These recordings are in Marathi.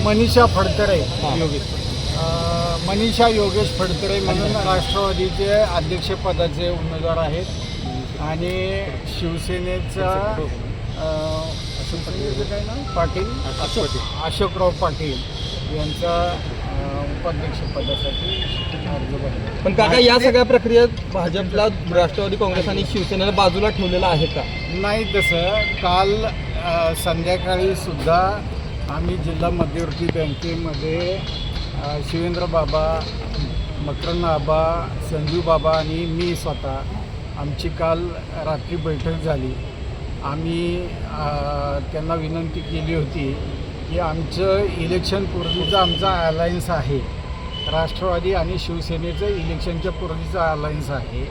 मनीषा फडतरे, मनीषा योगेश फडतरे म्हणून राष्ट्रवादीचे अध्यक्षपदाचे उमेदवार आहेत आणि शिवसेनेचा काय नाव पाटील अशोकराव पाटील यांचा उपाध्यक्षपदासाठी अर्ज भरला. पण काका या सगळ्या प्रक्रियेत भाजपला राष्ट्रवादी काँग्रेस आणि शिवसेनेला बाजूला ठेवलेलं आहे का? नाही, तसं काल संध्याकाळी सुद्धा आम्ही जिल्हा मध्यवर्ती बँकेमध्ये शिवेंद्र बाबा, मकरंद आबा, संजू बाबा आणि मी स्वतः आमची काल रात्री बैठक झाली. आम्ही त्यांना विनंती केली होती की आमचं इलेक्शन पूर्वीचं आमचा अलायन्स आहे, राष्ट्रवादी आणि शिवसेनेचं इलेक्शनच्या पूर्वीचं अलायन्स आहे.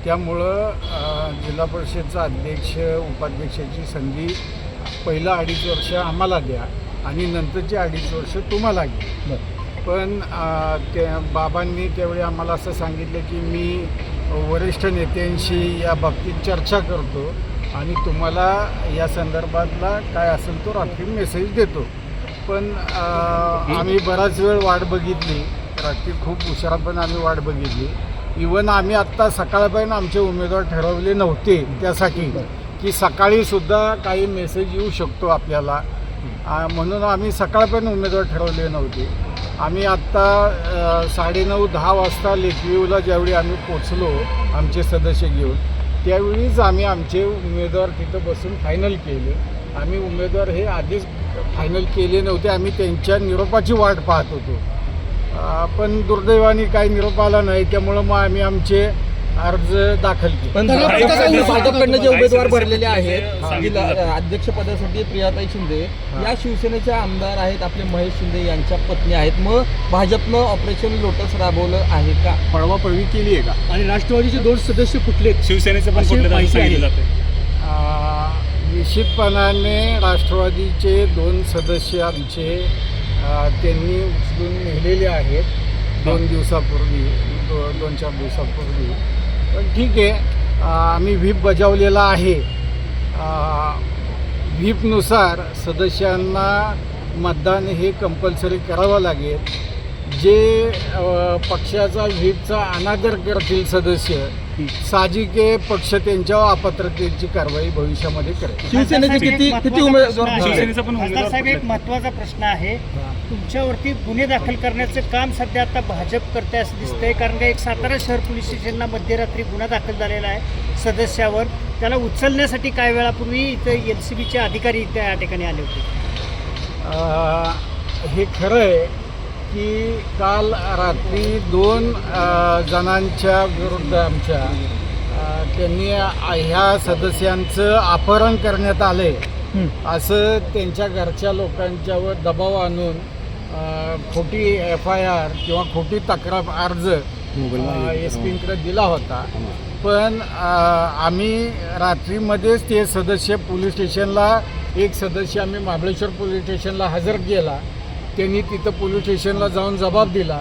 त्यामुळं जिल्हा परिषदचा अध्यक्ष उपाध्यक्षाची संधी पहिलं 2.5 वर्ष आम्हाला द्या आणि नंतरची 2.5 वर्ष तुम्हाला घ्या. पण त्या बाबांनी त्यावेळी आम्हाला असं सांगितलं की मी वरिष्ठ नेत्यांशी या बाबतीत चर्चा करतो आणि तुम्हाला या संदर्भातला काय असेल तो रात्री मेसेज देतो. पण आम्ही बराच वेळ वाट बघितली, रात्री खूप उशिरापर्यंत आम्ही वाट बघितली. इवन आम्ही आत्ता सकाळपर्यंत आमचे उमेदवार ठरवले नव्हते, त्यासाठी की सकाळीसुद्धा काही मेसेज येऊ शकतो आपल्याला, म्हणून आम्ही सकाळपर्यंत उमेदवार ठरवले नव्हते. आम्ही आत्ता 9:30-10 वाजता लेकव्ह्यूला ज्यावेळी आम्ही पोचलो आमचे सदस्य घेऊन, त्यावेळीच आम्ही आमचे उमेदवार तिथं बसून फायनल केले. आम्ही उमेदवार हे आधीच फायनल केले नव्हते, आम्ही त्यांच्या निरोपाची वाट पाहत होतो. पण दुर्दैवाने काही निरोप आला नाही, त्यामुळं मग आम्ही आमचे अर्ज दाखल केले. पण भाजपकडनं जे उमेदवार भरलेले आहेत अध्यक्षपदासाठी प्रियाताई शिंदे या शिवसेनेच्या आमदार आहेत, आपले महेश शिंदे यांच्या पत्नी आहेत. मग भाजपनं ऑपरेशन लोटस राबवलं आहे का? पळवापळवी केली आहे का? आणि राष्ट्रवादीचे 2 सदस्य कुठले, शिवसेनेचे पण कुठले सांगितलं जाते? निश्चितपणाने राष्ट्रवादीचे 2 सदस्य आमचे त्यांनी उचलून नेलेले आहेत 2 दिवसापूर्वी, 2-4 दिवसापूर्वी. पण ठीक आहे, आम्ही व्हीप बजावलेला आहे. व्हीपनुसार सदस्यांना मतदान हे कंपल्सरी करावं लागेल. जे पक्षाचा व्हीपचा अनादर करतील सदस्य, साहजिक पक्ष त्यांच्यावर अपात्रतेची कारवाई भविष्यामध्ये करेल. शिवसेनेचे किती उमेदवार? शिवसेनेचा पण खासदार साहेब, एक महत्त्वाचा प्रश्न आहे. तुमच्यावरती गुन्हे दाखल करण्याचं काम सध्या आता भाजप करते असं दिसतंय, कारण का एक सातारा शहर पोलीस स्टेशनला मध्यरात्री गुन्हा दाखल झालेला आहे सदस्यावर. त्याला उचलण्यासाठी काही वेळापूर्वी इथं LCBचे अधिकारी त्या ठिकाणी आले होते. हे खरं आहे की काल रात्री 2 जणांच्या विरुद्ध आमच्या त्यांनी ह्या सदस्यांचं अपहरण करण्यात आले असं त्यांच्या घरच्या लोकांच्यावर दबाव आणून खोटी FIR किंवा खोटी तक्रार अर्ज SP-कडे दिला होता. पण आम्ही रात्रीमध्येच ते सदस्य पोलीस स्टेशनला, एक सदस्य आम्ही महाबळेश्वर पोलीस स्टेशनला हजर केला. त्यांनी तिथं पोलीस स्टेशनला जाऊन जबाब दिला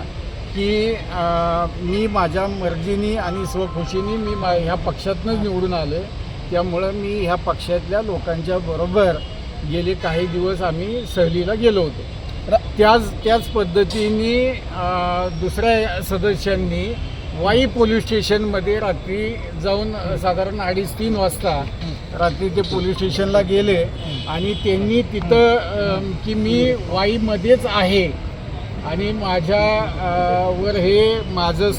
की मी माझ्या मर्जीनी आणि स्वखुशीने मी ह्या पक्षातूनच निवडून आलो, त्यामुळं मी ह्या पक्षातल्या लोकांच्या बरोबर गेले काही दिवस आम्ही सहलीला गेलो होतो. त्याच पद्धतीने दुसऱ्या सदस्यांनी वाई पोलीस स्टेशनमध्ये रात्री जाऊन साधारण 2:30-3 वाजता रात्री ते पोलीस स्टेशनला गेले आणि त्यांनी तिथं की मी वाईमध्येच आहे आणि माझ्यावर हे माझं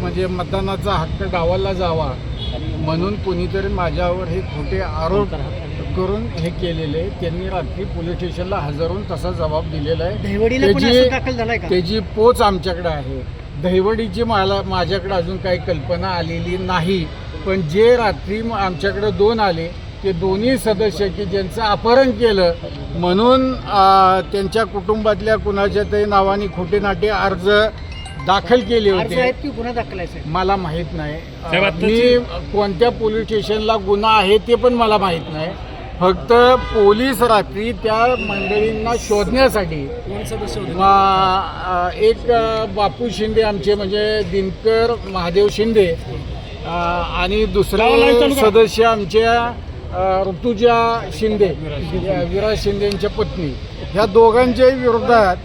म्हणजे मतदानाचा हक्क डावाला जावा म्हणून कोणीतरी माझ्यावर हे खोटे आरोप करून हे केलेले. त्यांनी रात्री पोलीस स्टेशनला हजर होऊन तसा जबाब दिलेला आहे. त्याची पोच आमच्याकडे आहे. दहिवडीची माझ्याकडे अजून काही कल्पना आलेली नाही. पण जे रात्री आमच्याकडे 2 आले ते दोन्ही सदस्य की ज्यांचं अपहरण केलं म्हणून त्यांच्या कुटुंबातल्या कुणाच्या तरी नावाने खोटे नाटे अर्ज दाखल केले होते. गुन्हा दाखल आहे मला माहीत नाही. मी कोणत्या पोलीस स्टेशनला गुन्हा आहे ते पण मला माहीत नाही. फक्त पोलीस रात्री त्या मंडळींना शोधण्यासाठी एक बापू शिंदे आमचे म्हणजे दिनकर महादेव शिंदे आणि दुसरे सदस्य आमच्या ऋतुजा शिंदे या विराज शिंदेच्या पत्नी ह्या दोघांच्याही विरोधात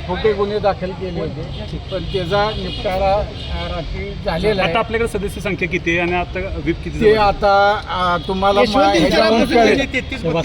खोटे गुन्हे दाखल केले होते, पण त्याचा निपटारा रात्री झालेला आता आहे. आपल्याकडे सदस्य संख्या किती आहे आणि आता व्हीप किती ते झाली? आता तुम्हाला यशवंत ह्याच्यावरून विचारापासून कळेल. गेले 33